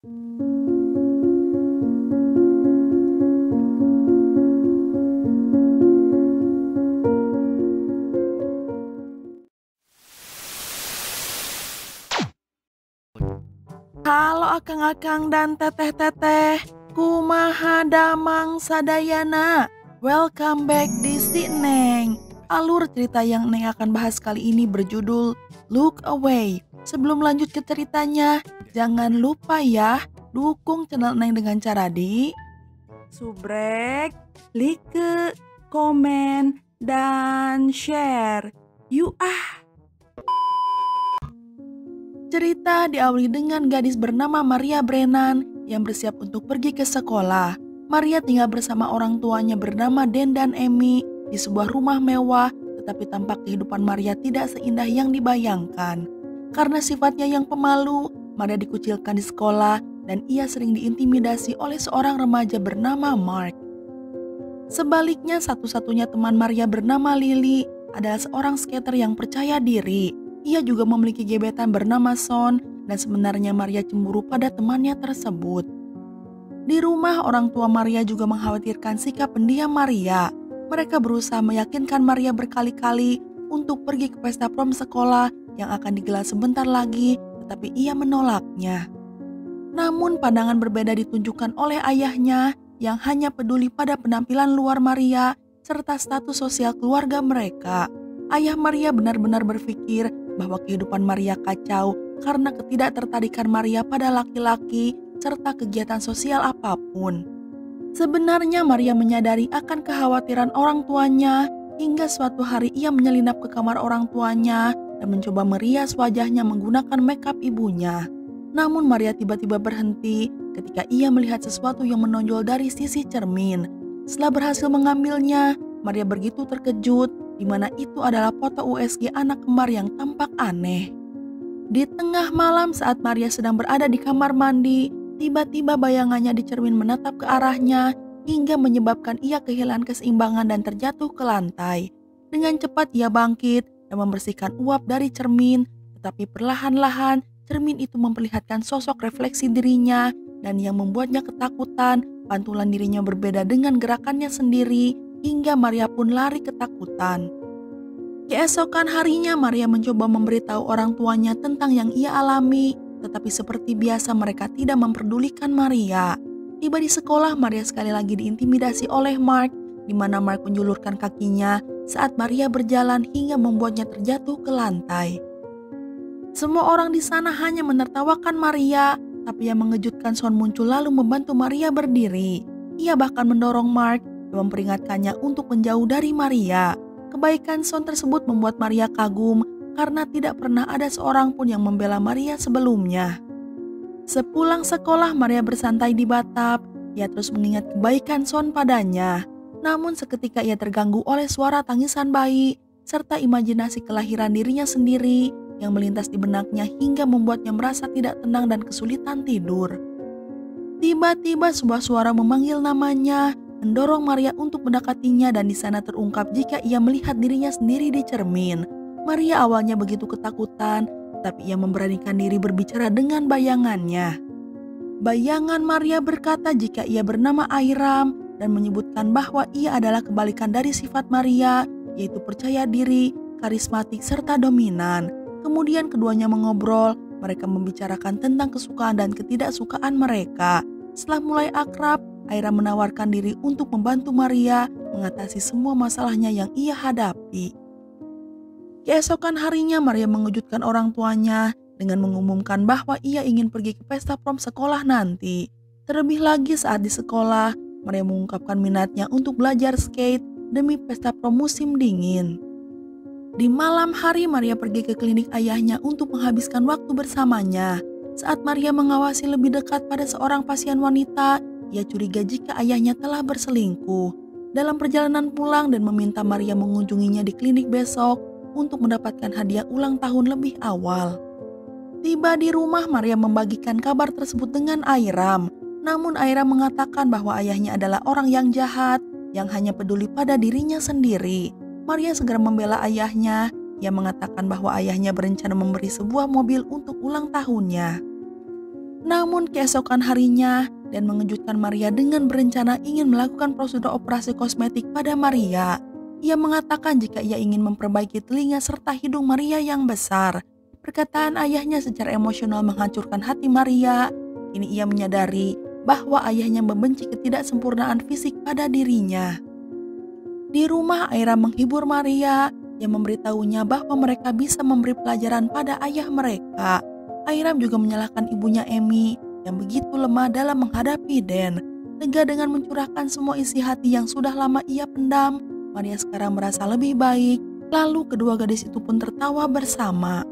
Halo akang-akang dan teteh-teteh, kumaha damang sadayana. Welcome back di Si Neng. Alur cerita yang Neng akan bahas kali ini berjudul Look Away. Sebelum lanjut ke ceritanya, jangan lupa ya, dukung channel Neng dengan cara di subrek, like, komen, dan share. Yuk Cerita diawali dengan gadis bernama Maria Brennan yang bersiap untuk pergi ke sekolah. Maria tinggal bersama orang tuanya bernama Dan dan Amy di sebuah rumah mewah, tetapi tampak kehidupan Maria tidak seindah yang dibayangkan. Karena sifatnya yang pemalu, Maria dikucilkan di sekolah dan ia sering diintimidasi oleh seorang remaja bernama Mark. Sebaliknya, satu-satunya teman Maria bernama Lily adalah seorang skater yang percaya diri. Ia juga memiliki gebetan bernama Son dan sebenarnya Maria cemburu pada temannya tersebut. Di rumah, orang tua Maria juga mengkhawatirkan sikap pendiam Maria. Mereka berusaha meyakinkan Maria berkali-kali untuk pergi ke pesta prom sekolah yang akan digelar sebentar lagi, tetapi ia menolaknya. Namun pandangan berbeda ditunjukkan oleh ayahnya yang hanya peduli pada penampilan luar Maria serta status sosial keluarga mereka. Ayah Maria benar-benar berpikir bahwa kehidupan Maria kacau karena ketidaktertarikan Maria pada laki-laki serta kegiatan sosial apapun. Sebenarnya Maria menyadari akan kekhawatiran orang tuanya hingga suatu hari ia menyelinap ke kamar orang tuanya dan mencoba merias wajahnya menggunakan makeup ibunya. Namun Maria tiba-tiba berhenti ketika ia melihat sesuatu yang menonjol dari sisi cermin. Setelah berhasil mengambilnya, Maria begitu terkejut di mana itu adalah foto USG anak kembar yang tampak aneh. Di tengah malam saat Maria sedang berada di kamar mandi, tiba-tiba bayangannya di cermin menatap ke arahnya hingga menyebabkan ia kehilangan keseimbangan dan terjatuh ke lantai. Dengan cepat ia bangkit dan membersihkan uap dari cermin, tetapi perlahan-lahan cermin itu memperlihatkan sosok refleksi dirinya dan yang membuatnya ketakutan. Pantulan dirinya berbeda dengan gerakannya sendiri hingga Maria pun lari ketakutan. Keesokan harinya Maria mencoba memberitahu orang tuanya tentang yang ia alami, tetapi seperti biasa mereka tidak memperdulikan Maria. Tiba di sekolah, Maria sekali lagi diintimidasi oleh Mark, di mana Mark menjulurkan kakinya saat Maria berjalan hingga membuatnya terjatuh ke lantai. Semua orang di sana hanya menertawakan Maria, tapi yang mengejutkan Son muncul lalu membantu Maria berdiri. Ia bahkan mendorong Mark dan memperingatkannya untuk menjauh dari Maria. Kebaikan Son tersebut membuat Maria kagum karena tidak pernah ada seorang pun yang membela Maria sebelumnya. Sepulang sekolah, Maria bersantai di batap. Ia terus mengingat kebaikan Son padanya. Namun seketika ia terganggu oleh suara tangisan bayi serta imajinasi kelahiran dirinya sendiri yang melintas di benaknya hingga membuatnya merasa tidak tenang dan kesulitan tidur. Tiba-tiba sebuah suara memanggil namanya, mendorong Maria untuk mendekatinya dan di sana terungkap jika ia melihat dirinya sendiri di cermin. Maria awalnya begitu ketakutan, tapi ia memberanikan diri berbicara dengan bayangannya. Bayangan Maria berkata jika ia bernama Airam dan menyebutkan bahwa ia adalah kebalikan dari sifat Maria, yaitu percaya diri, karismatik, serta dominan. Kemudian keduanya mengobrol, mereka membicarakan tentang kesukaan dan ketidaksukaan mereka. Setelah mulai akrab, Aira menawarkan diri untuk membantu Maria mengatasi semua masalahnya yang ia hadapi. Keesokan harinya Maria mengejutkan orang tuanya dengan mengumumkan bahwa ia ingin pergi ke pesta prom sekolah nanti. Terlebih lagi saat di sekolah, Maria mengungkapkan minatnya untuk belajar skate demi pesta prom musim dingin. Di malam hari Maria pergi ke klinik ayahnya untuk menghabiskan waktu bersamanya. Saat Maria mengawasi lebih dekat pada seorang pasien wanita, ia curiga jika ayahnya telah berselingkuh. Dalam perjalanan pulang dan meminta Maria mengunjunginya di klinik besok untuk mendapatkan hadiah ulang tahun lebih awal. Tiba di rumah, Maria membagikan kabar tersebut dengan Airam. Namun Airam mengatakan bahwa ayahnya adalah orang yang jahat yang hanya peduli pada dirinya sendiri. Maria segera membela ayahnya. Ia mengatakan bahwa ayahnya berencana memberi sebuah mobil untuk ulang tahunnya. Namun keesokan harinya, Dan mengejutkan Maria dengan berencana ingin melakukan prosedur operasi kosmetik pada Maria. Ia mengatakan jika ia ingin memperbaiki telinga serta hidung Maria yang besar. Perkataan ayahnya secara emosional menghancurkan hati Maria. Kini ia menyadari bahwa ayahnya membenci ketidaksempurnaan fisik pada dirinya. Di rumah, Aira menghibur Maria yang memberitahunya bahwa mereka bisa memberi pelajaran pada ayah mereka. Airam juga menyalahkan ibunya Emi yang begitu lemah dalam menghadapi Dan. Lega dengan mencurahkan semua isi hati yang sudah lama ia pendam, Maria sekarang merasa lebih baik. Lalu kedua gadis itu pun tertawa bersama.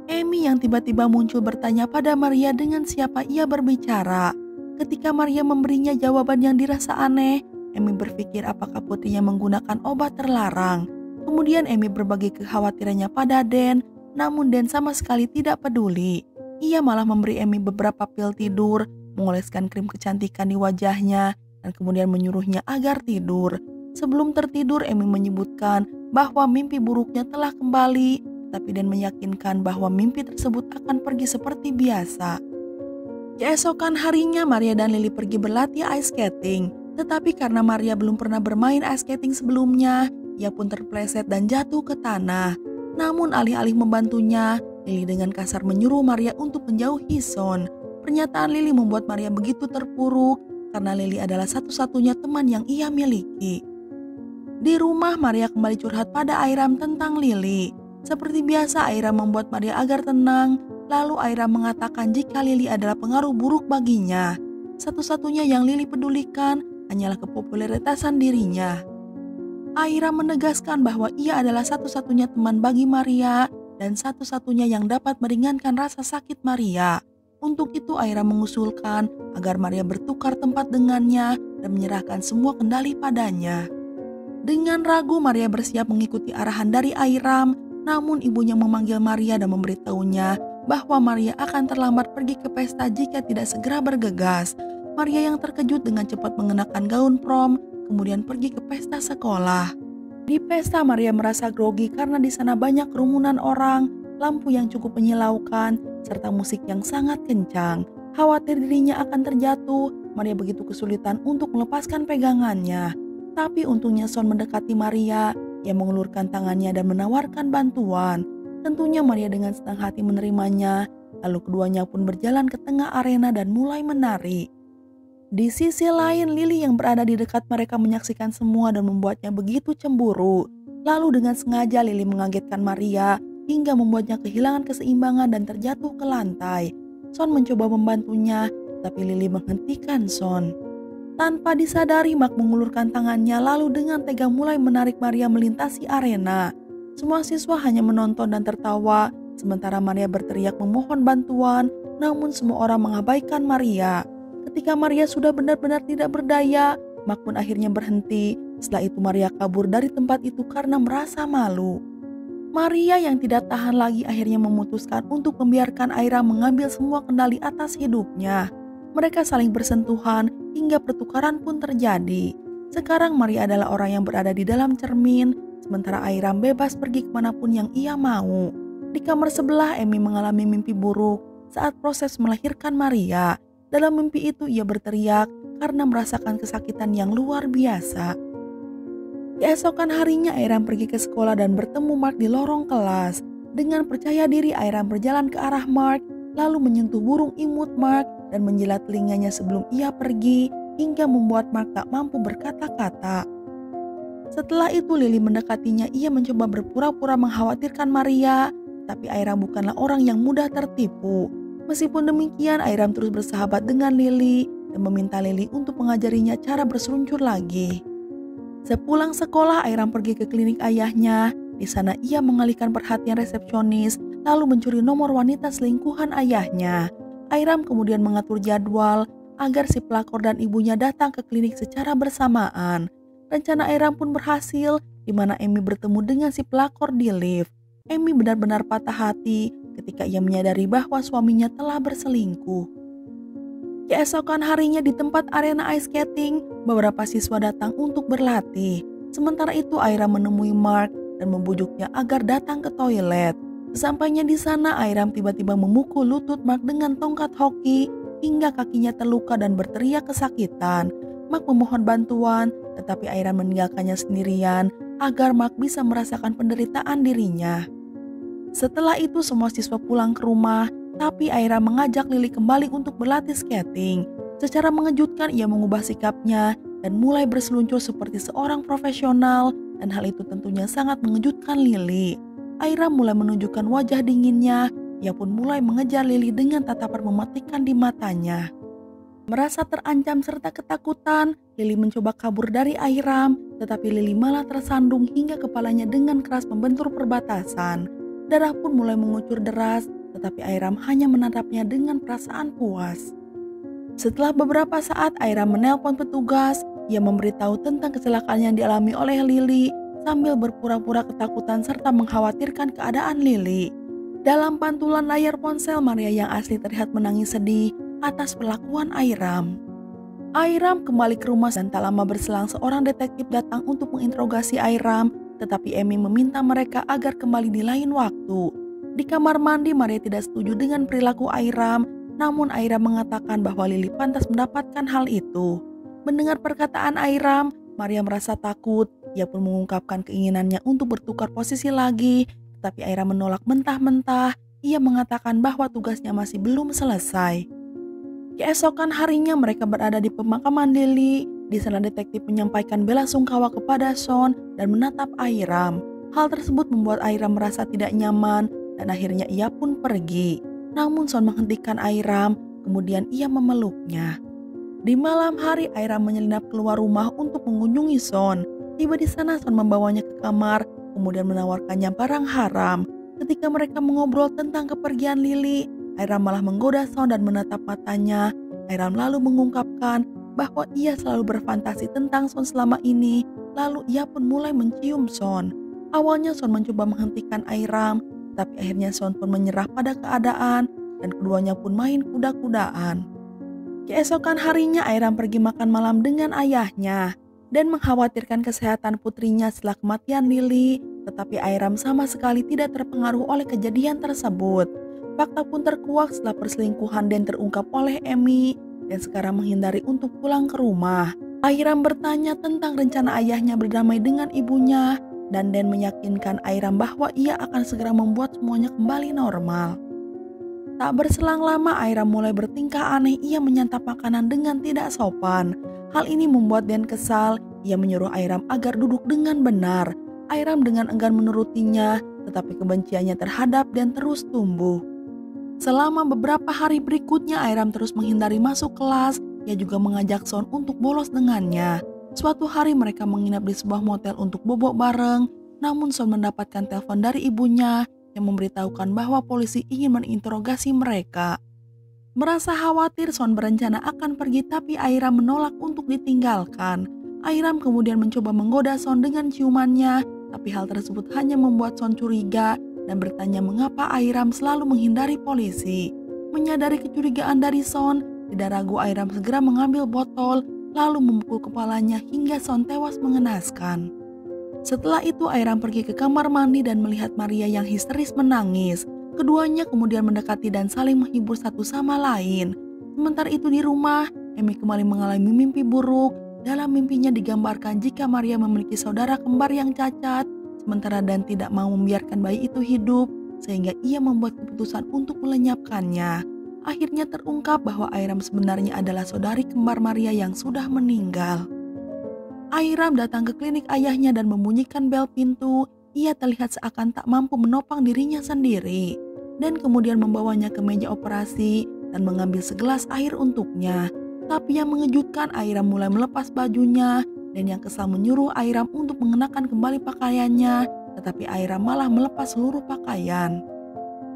Emi yang tiba-tiba muncul bertanya pada Maria dengan siapa ia berbicara. Ketika Maria memberinya jawaban yang dirasa aneh, Emi berpikir apakah putrinya menggunakan obat terlarang. Kemudian Emi berbagi kekhawatirannya pada Dan, namun Dan sama sekali tidak peduli. Ia malah memberi Emi beberapa pil tidur, mengoleskan krim kecantikan di wajahnya, dan kemudian menyuruhnya agar tidur. Sebelum tertidur, Emi menyebutkan bahwa mimpi buruknya telah kembali, tapi Dan meyakinkan bahwa mimpi tersebut akan pergi seperti biasa. Keesokan harinya, Maria dan Lily pergi berlatih ice skating. Tetapi karena Maria belum pernah bermain ice skating sebelumnya, ia pun terpleset dan jatuh ke tanah. Namun alih-alih membantunya, Lily dengan kasar menyuruh Maria untuk menjauhi Son. Pernyataan Lily membuat Maria begitu terpuruk karena Lily adalah satu-satunya teman yang ia miliki. Di rumah, Maria kembali curhat pada Airam tentang Lily. Seperti biasa, Airam membuat Maria agar tenang. Lalu Airam mengatakan jika Lily adalah pengaruh buruk baginya. Satu-satunya yang Lily pedulikan hanyalah kepopuleritasan dirinya. Airam menegaskan bahwa ia adalah satu-satunya teman bagi Maria dan satu-satunya yang dapat meringankan rasa sakit Maria. Untuk itu Airam mengusulkan agar Maria bertukar tempat dengannya dan menyerahkan semua kendali padanya. Dengan ragu, Maria bersiap mengikuti arahan dari Airam, namun ibunya memanggil Maria dan memberitahunya bahwa Maria akan terlambat pergi ke pesta jika tidak segera bergegas. Maria yang terkejut dengan cepat mengenakan gaun prom, kemudian pergi ke pesta sekolah. Di pesta, Maria merasa grogi karena di sana banyak kerumunan orang, lampu yang cukup menyilaukan, serta musik yang sangat kencang. Khawatir dirinya akan terjatuh, Maria begitu kesulitan untuk melepaskan pegangannya. Tapi untungnya Son mendekati Maria, ia mengulurkan tangannya dan menawarkan bantuan. Tentunya Maria dengan senang hati menerimanya, lalu keduanya pun berjalan ke tengah arena dan mulai menari. Di sisi lain, Lily yang berada di dekat mereka menyaksikan semua dan membuatnya begitu cemburu. Lalu dengan sengaja Lily mengagetkan Maria hingga membuatnya kehilangan keseimbangan dan terjatuh ke lantai. Son mencoba membantunya, tapi Lily menghentikan Son. Tanpa disadari, Mark mengulurkan tangannya lalu dengan tega mulai menarik Maria melintasi arena. Semua siswa hanya menonton dan tertawa, sementara Maria berteriak memohon bantuan, namun semua orang mengabaikan Maria. Ketika Maria sudah benar-benar tidak berdaya, Mark pun akhirnya berhenti. Setelah itu Maria kabur dari tempat itu karena merasa malu. Maria yang tidak tahan lagi akhirnya memutuskan untuk membiarkan Aira mengambil semua kendali atas hidupnya. Mereka saling bersentuhan hingga pertukaran pun terjadi. Sekarang Maria adalah orang yang berada di dalam cermin, sementara Airam bebas pergi kemanapun yang ia mau. Di kamar sebelah, Emi mengalami mimpi buruk saat proses melahirkan Maria. Dalam mimpi itu ia berteriak karena merasakan kesakitan yang luar biasa. Keesokan harinya Airam pergi ke sekolah dan bertemu Mark di lorong kelas. Dengan percaya diri Airam berjalan ke arah Mark, lalu menyentuh burung imut Mark dan menjilat telinganya sebelum ia pergi hingga membuat Mark tak mampu berkata-kata. Setelah itu Lily mendekatinya, ia mencoba berpura-pura mengkhawatirkan Maria, tapi Airam bukanlah orang yang mudah tertipu. Meskipun demikian, Airam terus bersahabat dengan Lily dan meminta Lily untuk mengajarinya cara berseluncur lagi. Sepulang sekolah, Airam pergi ke klinik ayahnya. Di sana ia mengalihkan perhatian resepsionis lalu mencuri nomor wanita selingkuhan ayahnya. Airam kemudian mengatur jadwal agar si pelakor dan ibunya datang ke klinik secara bersamaan. Rencana Airam pun berhasil, di mana Emi bertemu dengan si pelakor di lift. Emi benar-benar patah hati ketika ia menyadari bahwa suaminya telah berselingkuh. Keesokan harinya di tempat arena ice skating, beberapa siswa datang untuk berlatih. Sementara itu Airam menemui Mark dan membujuknya agar datang ke toilet. Sesampainya di sana, Airam tiba-tiba memukul lutut Mark dengan tongkat hoki hingga kakinya terluka dan berteriak kesakitan. Mark memohon bantuan, tetapi Airam meninggalkannya sendirian agar Mark bisa merasakan penderitaan dirinya. Setelah itu semua siswa pulang ke rumah, tapi Airam mengajak Lily kembali untuk berlatih skating. Secara mengejutkan ia mengubah sikapnya dan mulai berseluncur seperti seorang profesional, dan hal itu tentunya sangat mengejutkan Lily. Airam mulai menunjukkan wajah dinginnya, ia pun mulai mengejar Lily dengan tatapan mematikan di matanya. Merasa terancam serta ketakutan, Lily mencoba kabur dari Airam, tetapi Lily malah tersandung hingga kepalanya dengan keras membentur perbatasan. Darah pun mulai mengucur deras, tetapi Airam hanya menatapnya dengan perasaan puas. Setelah beberapa saat, Airam menelpon petugas. Ia memberitahu tentang kecelakaan yang dialami oleh Lily sambil berpura-pura ketakutan serta mengkhawatirkan keadaan Lily. Dalam pantulan layar ponsel, Maria yang asli terlihat menangis sedih atas perlakuan Airam. Airam kembali ke rumah dan tak lama berselang seorang detektif datang untuk menginterogasi Airam, tetapi Amy meminta mereka agar kembali di lain waktu. Di kamar mandi, Maria tidak setuju dengan perilaku Airam, namun Airam mengatakan bahwa Lily pantas mendapatkan hal itu. Mendengar perkataan Airam, Maria merasa takut. Ia pun mengungkapkan keinginannya untuk bertukar posisi lagi, tetapi Airam menolak mentah-mentah. Ia mengatakan bahwa tugasnya masih belum selesai. Keesokan harinya mereka berada di pemakaman Lily. Di sana detektif menyampaikan bela sungkawa kepada Sean dan menatap Airam. Hal tersebut membuat Airam merasa tidak nyaman dan akhirnya ia pun pergi. Namun Sean menghentikan Airam, kemudian ia memeluknya. Di malam hari, Airam menyelinap keluar rumah untuk mengunjungi Sean. Tiba di sana, Sean membawanya ke kamar, kemudian menawarkannya barang haram. Ketika mereka mengobrol tentang kepergian Lily, Airam malah menggoda Sean dan menatap matanya. Airam lalu mengungkapkan bahwa ia selalu berfantasi tentang Sean selama ini, lalu ia pun mulai mencium Sean. Awalnya Sean mencoba menghentikan Airam, tapi akhirnya Sean pun menyerah pada keadaan dan keduanya pun main kuda-kudaan. Keesokan harinya Airam pergi makan malam dengan ayahnya dan mengkhawatirkan kesehatan putrinya setelah kematian Lily, tetapi Airam sama sekali tidak terpengaruh oleh kejadian tersebut. Fakta pun terkuak setelah perselingkuhan Dan terungkap oleh Amy dan sekarang menghindari untuk pulang ke rumah. Airam bertanya tentang rencana ayahnya berdamai dengan ibunya dan Dan meyakinkan Airam bahwa ia akan segera membuat semuanya kembali normal. Tak berselang lama Airam mulai bertingkah aneh, ia menyantap makanan dengan tidak sopan. Hal ini membuat Dan kesal, ia menyuruh Airam agar duduk dengan benar. Airam dengan enggan menurutinya, tetapi kebenciannya terhadap Dan terus tumbuh. Selama beberapa hari berikutnya Airam terus menghindari masuk kelas, ia juga mengajak Sean untuk bolos dengannya. Suatu hari mereka menginap di sebuah motel untuk bobok bareng, namun Sean mendapatkan telepon dari ibunya yang memberitahukan bahwa polisi ingin menginterogasi mereka. Merasa khawatir, Sean berencana akan pergi tapi Airam menolak untuk ditinggalkan. Airam kemudian mencoba menggoda Sean dengan ciumannya, tapi hal tersebut hanya membuat Sean curiga dan bertanya mengapa Airam selalu menghindari polisi. Menyadari kecurigaan dari Sean, tidak ragu Airam segera mengambil botol lalu memukul kepalanya hingga Sean tewas mengenaskan. Setelah itu Airam pergi ke kamar mandi dan melihat Maria yang histeris menangis. Keduanya kemudian mendekati dan saling menghibur satu sama lain. Sementara itu di rumah, Amy kembali mengalami mimpi buruk. Dalam mimpinya digambarkan jika Maria memiliki saudara kembar yang cacat, sementara Dan tidak mau membiarkan bayi itu hidup, sehingga ia membuat keputusan untuk melenyapkannya. Akhirnya terungkap bahwa Airam sebenarnya adalah saudari kembar Maria yang sudah meninggal. Airam datang ke klinik ayahnya dan membunyikan bel pintu. Ia terlihat seakan tak mampu menopang dirinya sendiri. Dan kemudian membawanya ke meja operasi dan mengambil segelas air untuknya. Tapi yang mengejutkan, Airam mulai melepas bajunya dan yang kesal menyuruh Airam untuk mengenakan kembali pakaiannya, tetapi Airam malah melepas seluruh pakaian.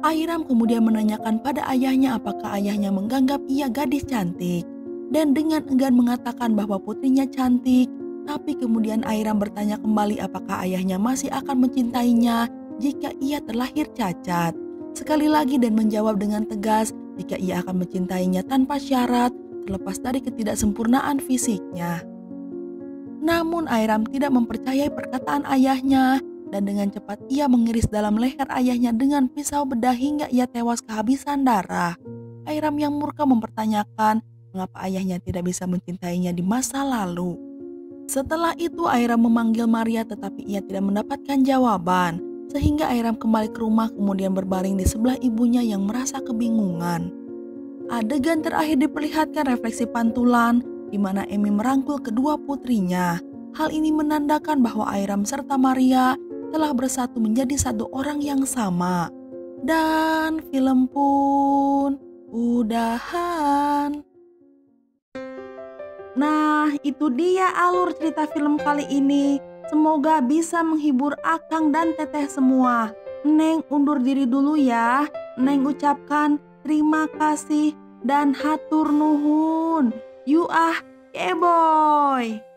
Airam kemudian menanyakan pada ayahnya apakah ayahnya menganggap ia gadis cantik. Dan dengan enggan mengatakan bahwa putrinya cantik, tapi kemudian Airam bertanya kembali apakah ayahnya masih akan mencintainya jika ia terlahir cacat. Sekali lagi Dan menjawab dengan tegas jika ia akan mencintainya tanpa syarat, terlepas dari ketidaksempurnaan fisiknya. Namun Airam tidak mempercayai perkataan ayahnya. dan dengan cepat ia mengiris dalam leher ayahnya dengan pisau bedah hingga ia tewas kehabisan darah. Airam yang murka mempertanyakan mengapa ayahnya tidak bisa mencintainya di masa lalu. Setelah itu Airam memanggil Maria tetapi ia tidak mendapatkan jawaban, sehingga Airam kembali ke rumah kemudian berbaring di sebelah ibunya yang merasa kebingungan. Adegan terakhir diperlihatkan refleksi pantulan di mana Emi merangkul kedua putrinya. Hal ini menandakan bahwa Airam serta Maria telah bersatu menjadi satu orang yang sama. Dan film pun udahan. Nah, itu dia alur cerita film kali ini. Semoga bisa menghibur Akang dan Teteh semua. Neng undur diri dulu ya. Neng ucapkan terima kasih dan hatur nuhun. You keboy.